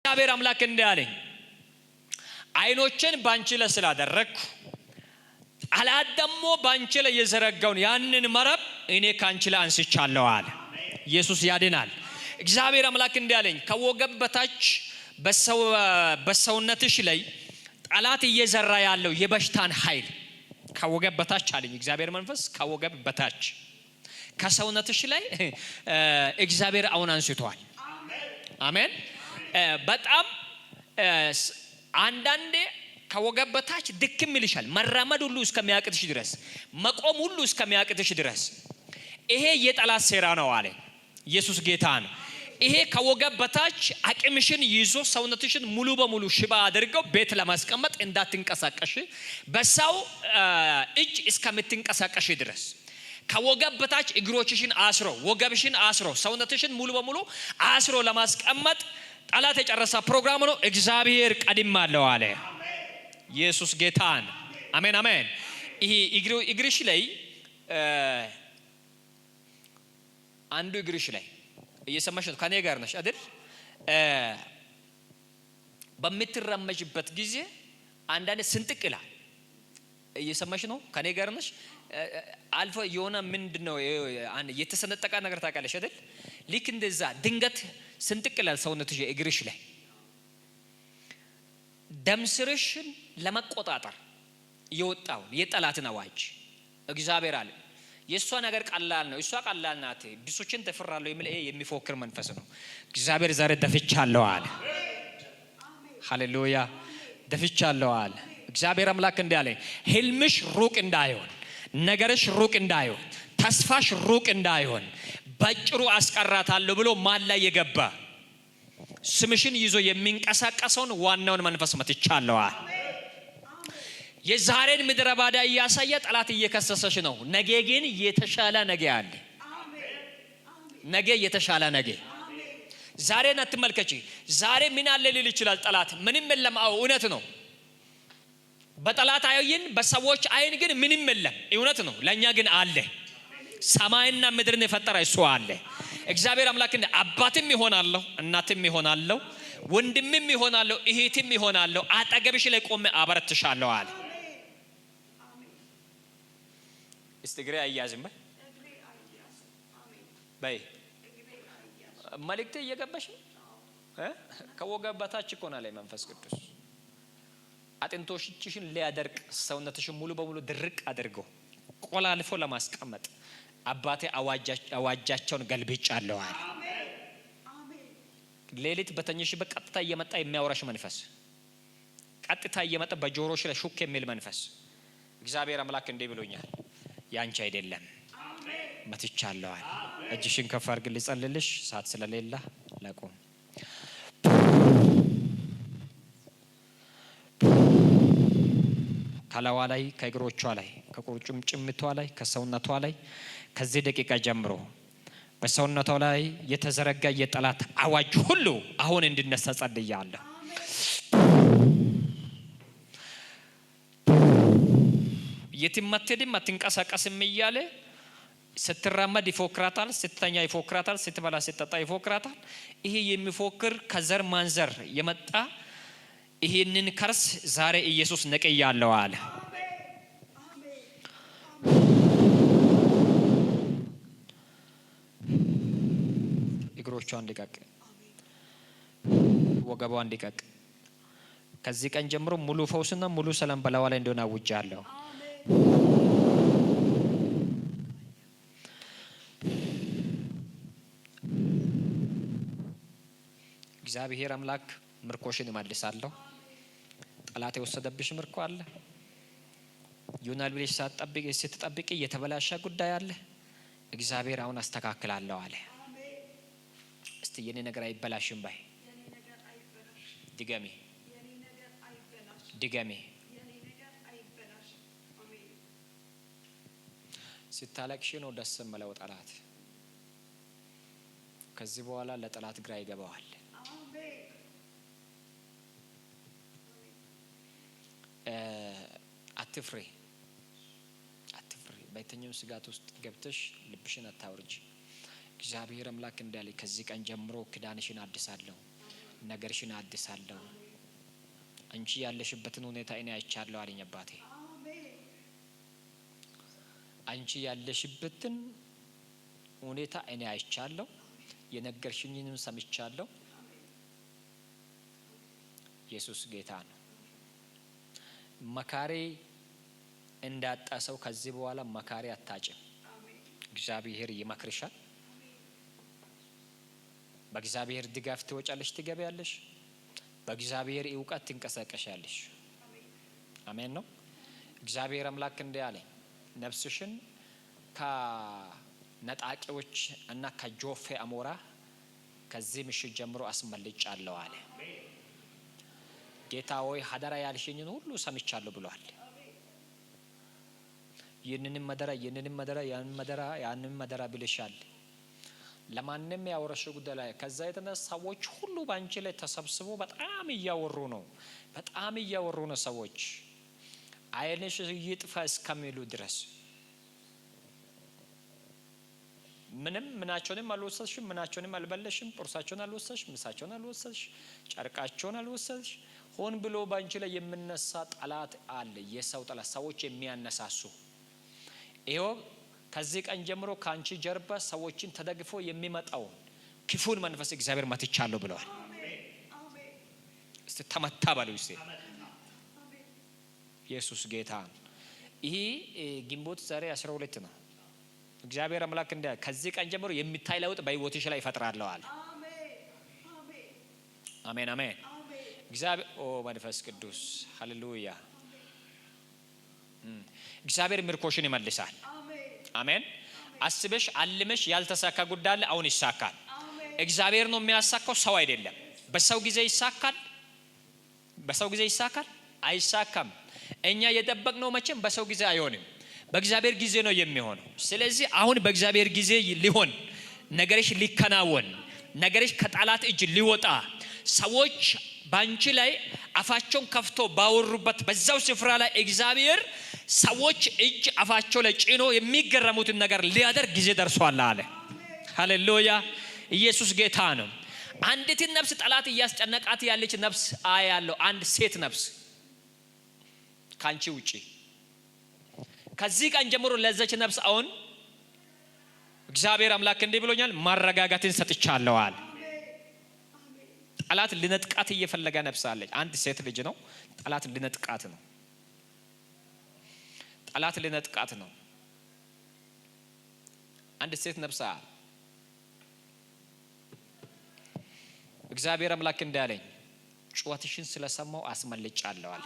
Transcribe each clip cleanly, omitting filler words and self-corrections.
እግዚአብሔር አምላክ እንዳለኝ አይኖችን ባንቺ ላይ ስላደረኩ ጠላት ደግሞ ባንቺ ላይ የዘረጋውን ያንን መረብ እኔ ካንቺ ላይ አንስቻለሁ አለ። ኢየሱስ ያድናል። እግዚአብሔር አምላክ እንዳለኝ ከወገብ በታች በሰውነትሽ ላይ ጠላት እየዘራ ያለው የበሽታን ኃይል ከወገብ በታች አለኝ እግዚአብሔር መንፈስ ከወገብ በታች ከሰውነትሽ ላይ እግዚአብሔር አሁን አንስቷል። አሜን። በጣም አንዳንዴ ከወገብ በታች ድክም ይልሻል። መራመድ ሁሉ እስከሚያቅትሽ ድረስ መቆም ሁሉ እስከሚያቅትሽ ድረስ ይሄ የጠላት ሴራ ነው አለ። ኢየሱስ ጌታ ነው። ይሄ ከወገብ በታች አቅምሽን ይዞ ሰውነትሽን ሙሉ በሙሉ ሽባ አድርገው ቤት ለማስቀመጥ እንዳትንቀሳቀሽ በሰው እጅ እስከምትንቀሳቀሽ ድረስ ከወገብ በታች እግሮችሽን አስሮ ወገብሽን አስሮ ሰውነትሽን ሙሉ በሙሉ አስሮ ለማስቀመጥ ጠላት የጨረሰ ፕሮግራም ነው። እግዚአብሔር ቀድማለሁ አለ። ኢየሱስ ጌታን አሜን አሜን። ይሄ እግርሽ ላይ አንዱ እግርሽ ላይ እየሰማሽ ነው። ከኔ ጋር ነሽ አይደል? በምትራመጅበት ጊዜ አንዳንድ ስንጥቅ ይላል። እየሰማሽ ነው። ከኔ ጋር ነሽ። አልፎ የሆነ ምንድነው የተሰነጠቀ ነገር ታውቃለሽ አይደል? ልክ እንደዛ ድንገት ስንጥቅ ይላል ሰውነትሽ እግርሽ ላይ። ደም ስርሽን ለመቆጣጠር የወጣው የጠላትን አዋጅ እግዚአብሔር አለ የሷ ነገር ቀላል ነው፣ እሷ ቀላል ናት፣ ቢሶችን ተፈራለሁ የሚል የሚፎክር መንፈስ ነው። እግዚአብሔር ዛሬ ደፍቻለሁ አለ። ሃሌሉያ ደፍቻለሁ አለ። እግዚአብሔር አምላክ እንዳለ ህልምሽ ሩቅ እንዳይሆን፣ ነገርሽ ሩቅ እንዳይሆን፣ ተስፋሽ ሩቅ እንዳይሆን በጭሩ አስቀራታለሁ ብሎ ማን ላይ የገባ ስምሽን ይዞ የሚንቀሳቀሰውን ዋናውን መንፈስ መትቻለሁ አለ። የዛሬን ምድረ ባዳ እያሳየ ጠላት እየከሰሰሽ ነው። ነገ ግን የተሻለ ነገ አለ። ነገ የተሻለ ነገ። ዛሬን አትመልከቺ። ዛሬ ምን አለ ሊል ይችላል ጠላት። ምንም የለም። አዎ እውነት ነው። በጠላት አይን በሰዎች አይን ግን ምንም የለም። እውነት ነው። ለኛ ግን አለ። ሰማይና ምድርን የፈጠረ እሱ አለ። እግዚአብሔር አምላክ እንደ አባትም ይሆናለሁ፣ እናትም ይሆናለሁ፣ ወንድምም ይሆናለሁ፣ እህትም ይሆናለሁ፣ አጠገብሽ ላይ ቆሜ አበረትሻለሁ አለ። እስትግሬ አያዝም በይ መልእክቴ እየገባሽ ከወገብ በታች እኮ ነው ላይ መንፈስ ቅዱስ አጥንቶችሽን ሊያደርቅ ሰውነትሽን ሙሉ በሙሉ ድርቅ አድርጎ ቆላልፎ ለማስቀመጥ አባቴ አዋጃቸውን ገልብጫለሁ አለ። ሌሊት በተኝሽ በቀጥታ እየመጣ የሚያወራሽ መንፈስ፣ ቀጥታ እየመጣ በጆሮሽ ላይ ሹክ የሚል መንፈስ እግዚአብሔር አምላክ እንዲህ ብሎኛል፣ ያንቺ አይደለም መትቻለሁ አለ። እጅሽን ከፍ አድርግ ልጸልልሽ፣ ሰዓት ስለሌላ ለቁም። ከላዋ ላይ ከእግሮቿ ላይ ከቁርጭምጭሚቷ ላይ ከሰውነቷ ላይ ከዚህ ደቂቃ ጀምሮ በሰውነቷ ላይ የተዘረጋ የጠላት አዋጅ ሁሉ አሁን እንዲነሳ ጸልያለሁ። የትመትድም አትንቀሳቀስም እያለ ስትራመድ ይፎክራታል፣ ስትተኛ ይፎክራታል፣ ስትበላ ስትጠጣ ይፎክራታል። ይሄ የሚፎክር ከዘር ማንዘር የመጣ ይሄንን ከርስ ዛሬ ኢየሱስ ነቅያለሁ አለ። እግሮቿን ልቀቅ፣ ወገቧን ልቀቅ። ከዚህ ቀን ጀምሮ ሙሉ ፈውስና ሙሉ ሰላም በላዋ ላይ እንደሆነ አውጃለሁ። እግዚአብሔር አምላክ ምርኮሽን ይመልሳለሁ። ጠላት የወሰደብሽ ምርኮ አለ። ይሆናል ብለሽ ስትጠብቂ የተበላሸ ጉዳይ አለ። እግዚአብሔር አሁን አስተካክላለሁ አለ። እስቲ የኔ ነገር አይበላሽም ባይ ድገሜ ድገሜ። ስታለቅሽ ነው ደስ የምለው ጠላት። ከዚህ በኋላ ለጠላት ግራ ይገባዋል። አትፍሪ አትፍሪ። በየትኛው ስጋት ውስጥ ገብተሽ ልብሽን አታውርጂ። እግዚአብሔር አምላክ እንዳለ ከዚህ ቀን ጀምሮ ክዳንሽን አድሳለሁ፣ ነገርሽን አድሳለሁ። አንቺ ያለሽበትን ሁኔታ እኔ አይቻለሁ አለኝ አባቴ። አንቺ ያለሽበትን ሁኔታ እኔ አይቻለሁ፣ የነገርሽኝንም ሰምቻለሁ። ኢየሱስ ጌታ ነው። መካሪ እንዳጣ ሰው ከዚህ በኋላ መካሪ አታጭም። እግዚአብሔር ይመክርሻል። በእግዚአብሔር ድጋፍ ትወጫለሽ፣ ትገቢያለሽ። በእግዚአብሔር ዕውቀት ትንቀሳቀሻለሽ። አሜን ነው። እግዚአብሔር አምላክ እንዲህ አለ፣ ነፍስሽን ከነጣቂዎች እና ከጆፌ አሞራ ከዚህ ምሽት ጀምሮ አስመልጫለሁ አለ። ጌታ ሆይ ሀደራ ያልሽኝን ሁሉ ሰምቻለሁ ብሏል። ይህንንም መደራ ብልሻል። ለማንም ያወረሽው ጉዳይ ላይ ከዛ የተነሳ ሰዎች ሁሉ ባንቺ ላይ ተሰብስቦ በጣም እያወሩ ነው። ሰዎች ዓይንሽ ይጥፋ እስከሚሉ ድረስ ምናቸውንም አልወሰድሽም፣ ምናቸውንም አልበለሽም፣ ቁርሳቸውን አልወሰድሽ፣ ምሳቸውን አልወሰድሽ፣ ጨርቃቸውን አልወሰድሽ። ሆን ብሎ ባንቺ ላይ የምነሳ ጠላት አለ። የሰው ጠላት፣ ሰዎች የሚያነሳሱ። ይሄው ከዚህ ቀን ጀምሮ ካንቺ ጀርባ ሰዎችን ተደግፎ የሚመጣው ክፉን መንፈስ እግዚአብሔር መትቻለሁ ብለዋል። እስቲ ተመታ ባሉ እስቲ ኢየሱስ ጌታ። ይሄ ግንቦት ዛሬ 12 ነው። እግዚአብሔር አምላክ እንደ ከዚህ ቀን ጀምሮ የሚታይ ለውጥ በሕይወትሽ ላይ ይፈጥራለሁ አለ። አሜን አሜን። እግዚአብሔር መንፈስ ቅዱስ ሃሌሉያ። እግዚአብሔር ምርኮሽን ይመልሳል። አሜን። አስበሽ አልመሽ ያልተሳካ ጉዳይ አሁን ይሳካል። እግዚአብሔር ነው የሚያሳካው፣ ሰው አይደለም። በሰው ጊዜ ይሳካል፣ አይሳካም። እኛ የጠበቅነው መቼም በሰው ጊዜ አይሆንም፣ በእግዚአብሔር ጊዜ ነው የሚሆነው። ስለዚህ አሁን በእግዚአብሔር ጊዜ ሊሆን ነገርሽ ሊከናወን፣ ነገርሽ ከጠላት እጅ ሊወጣ፣ ሰዎች ባንቺ ላይ አፋቸውን ከፍቶ ባወሩበት በዛው ስፍራ ላይ እግዚአብሔር ሰዎች እጅ አፋቸው ላይ ጭኖ የሚገረሙትን ነገር ሊያደርግ ጊዜ ደርሷል አለ። ሃሌሉያ። ኢየሱስ ጌታ ነው። አንዲት ነፍስ ጠላት እያስጨነቃት ያለች ነፍስ አያለው። አንድ ሴት ነፍስ ካንቺ ውጪ። ከዚህ ቀን ጀምሮ ለዛች ነፍስ አሁን እግዚአብሔር አምላክ እንዲህ ብሎኛል፣ ማረጋጋትን ሰጥቻለሁ አለ። ጠላት ሊነጥቃት እየፈለገ ነፍስ አለች። አንድ ሴት ልጅ ነው። ጠላት ሊነጥቃት ነው። አንድ ሴት ነፍስ እግዚአብሔር አምላክ እንዳለኝ ጩኸትሽን ስለሰማው አስመልጫለሁ አለ።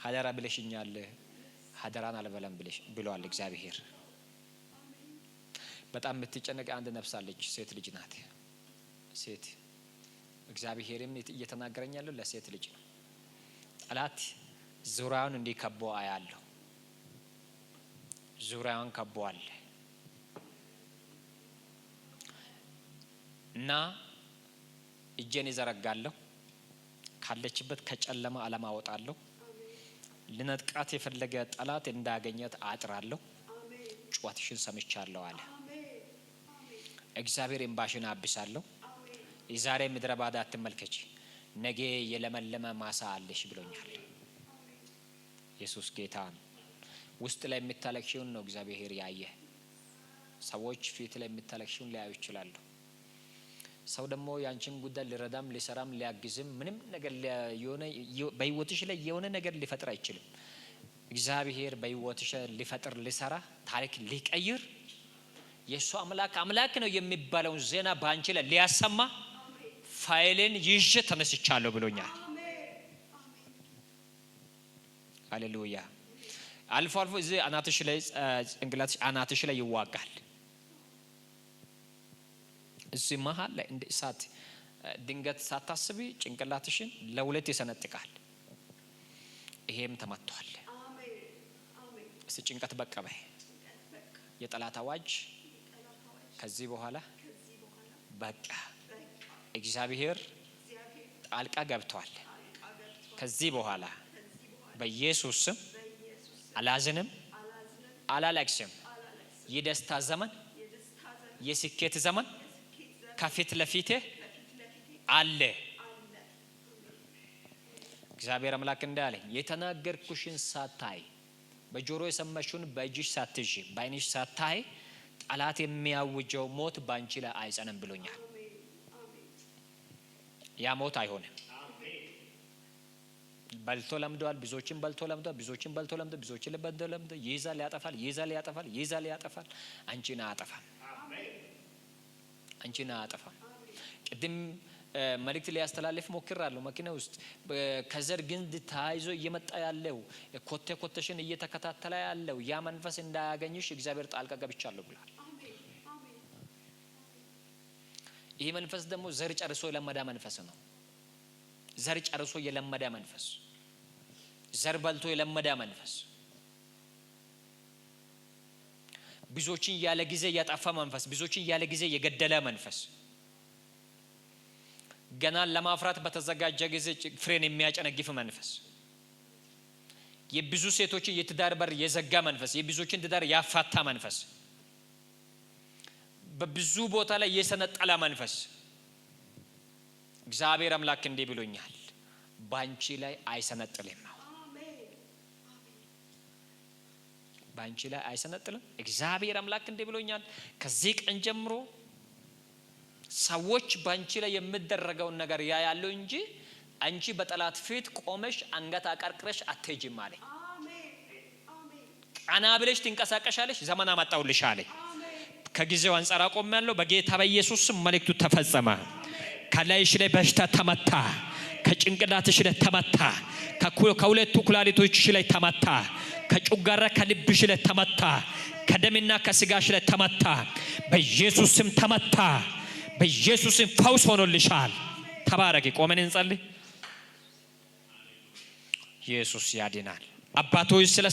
ሀደራ ብለሽኛል፣ ሀደራን አልበለም ብሏል እግዚአብሔር። በጣም የምትጨነቅ አንድ ነፍስ አለች። ሴት ልጅ ናት። ሴት እግዚአብሔርም እየተናገረኝ ያለው ለሴት ልጅ ነው። ጠላት ዙሪያውን እንዲከቦ አያለሁ። ዙሪያውን ከቦአል እና እጄን ይዘረጋለሁ፣ ካለችበት ከጨለማ ዓለም አወጣለሁ። ልነጥቃት የፈለገ ጠላት እንዳገኘት አጥራለሁ። ጩኸትሽን ሰምቻለሁ አለ እግዚአብሔር። እንባሽን አብሳለሁ። የዛሬ ምድረ ባዳ አትመልከች፣ ነገ የለመለመ ማሳ አለሽ ብሎኛል። ኢየሱስ ጌታ ነው። ውስጥ ላይ የምታለቅሽውን ነው እግዚአብሔር ያየ። ሰዎች ፊት ላይ የምታለቅሽውን ሊያዩ ይችላሉ። ሰው ደግሞ ያንቺን ጉዳይ ሊረዳም ሊሰራም ሊያግዝም ምንም ነገር የሆነ በህይወትሽ ላይ የሆነ ነገር ሊፈጥር አይችልም። እግዚአብሔር በህይወትሽ ሊፈጥር ሊሰራ ታሪክ ሊቀይር የሱ አምላክ ነው የሚባለውን ዜና ባንቺ ላይ ሊያሰማ ፋይልን ይዤ ተነስቻለሁ ብሎኛል። ሃሌሉያ። አልፎ አልፎ እዚህ አናትሽ ላይ ጭንቅላትሽ አናትሽ ላይ ይዋጋል። እዚህ መሃል ላይ እንደ እሳት ድንገት ሳታስቢ ጭንቅላትሽን ለሁለት ይሰነጥቃል። ይሄም ተመቷል። እስ ጭንቀት በቃ በይ። የጠላት አዋጅ ከዚህ በኋላ በቃ እግዚአብሔር ጣልቃ ገብቷል። ከዚህ በኋላ በኢየሱስ ስም አላዝንም፣ አላለቅስም። የደስታ ዘመን፣ የስኬት ዘመን፣ ከፊት ለፊቴ አለ። እግዚአብሔር አምላክ እንዳለ የተናገርኩሽን ሳታይ በጆሮ የሰማሽውን በእጅሽ ሳትይዢ በዓይንሽ ሳታይ ጠላት የሚያውጀው ሞት ባንቺ ላይ አይጸንም ብሎኛል። ያ ሞት አይሆንም። በልቶ ለምደዋል። ብዙዎችን በልቶ ለምደዋል። ብዙዎችን በልቶ ለምደዋል። ብዙዎችን በልቶ ለምደዋል። ይይዛል፣ ያጠፋል፣ ይይዛል፣ ያጠፋል፣ ይይዛል፣ ያጠፋል። አንቺን አያጠፋም። አንቺን አያጠፋም። ቅድም መልእክት ሊያስተላልፍ ሞክራለሁ። መኪና ውስጥ ከዘር ግንድ ተያይዞ እየመጣ ያለው ኮቴሽን እየተከታተለ ያለው ያ መንፈስ እንዳያገኝሽ እግዚአብሔር ጣልቃ ገብቻለሁ ብሏል። ይሄ መንፈስ ደግሞ ዘር ጨርሶ የለመደ መንፈስ ነው። ዘር ጨርሶ የለመደ መንፈስ፣ ዘር በልቶ የለመደ መንፈስ፣ ብዙዎችን ያለ ጊዜ ያጠፋ መንፈስ፣ ብዙዎችን ያለ ጊዜ የገደለ መንፈስ፣ ገና ለማፍራት በተዘጋጀ ጊዜ ፍሬን የሚያጨነግፍ መንፈስ፣ የብዙ ሴቶችን የትዳር በር የዘጋ መንፈስ፣ የብዙዎችን ትዳር ያፋታ መንፈስ፣ በብዙ ቦታ ላይ የሰነጠለ መንፈስ እግዚአብሔር አምላክ እንዲህ ብሎኛል፣ ባንቺ ላይ አይሰነጥልም። ባንቺ ላይ አይሰነጥልም። እግዚአብሔር አምላክ እንዲህ ብሎኛል፣ ከዚህ ቀን ጀምሮ ሰዎች ባንቺ ላይ የሚደረገውን ነገር ያያለው እንጂ አንቺ በጠላት ፊት ቆመሽ አንገት አቀርቅረሽ አትሄጂም አለኝ። ቀና ብለሽ ትንቀሳቀሻለሽ። ዘመን አመጣውልሽ አለኝ። ከጊዜው አንፃር አቆሜያለሁ። በጌታ በኢየሱስ ስም መልእክቱ ተፈጸመ። ከላይሽ ላይ በሽታ ተመታ። ከጭንቅላትሽ ላይ ተመታ። ከሁለቱ ኩላሊቶችሽ ላይ ተመታ። ከጨጓራ ከልብሽ ላይ ተመታ። ከደምና ከስጋሽ ላይ ተመታ። በኢየሱስ ስም ተመታ። በኢየሱስ ስም ፈውስ ሆኖልሻል። ተባረኪ። ቆመን እንጸልይ። ኢየሱስ ያድናል። አባቶች ስለ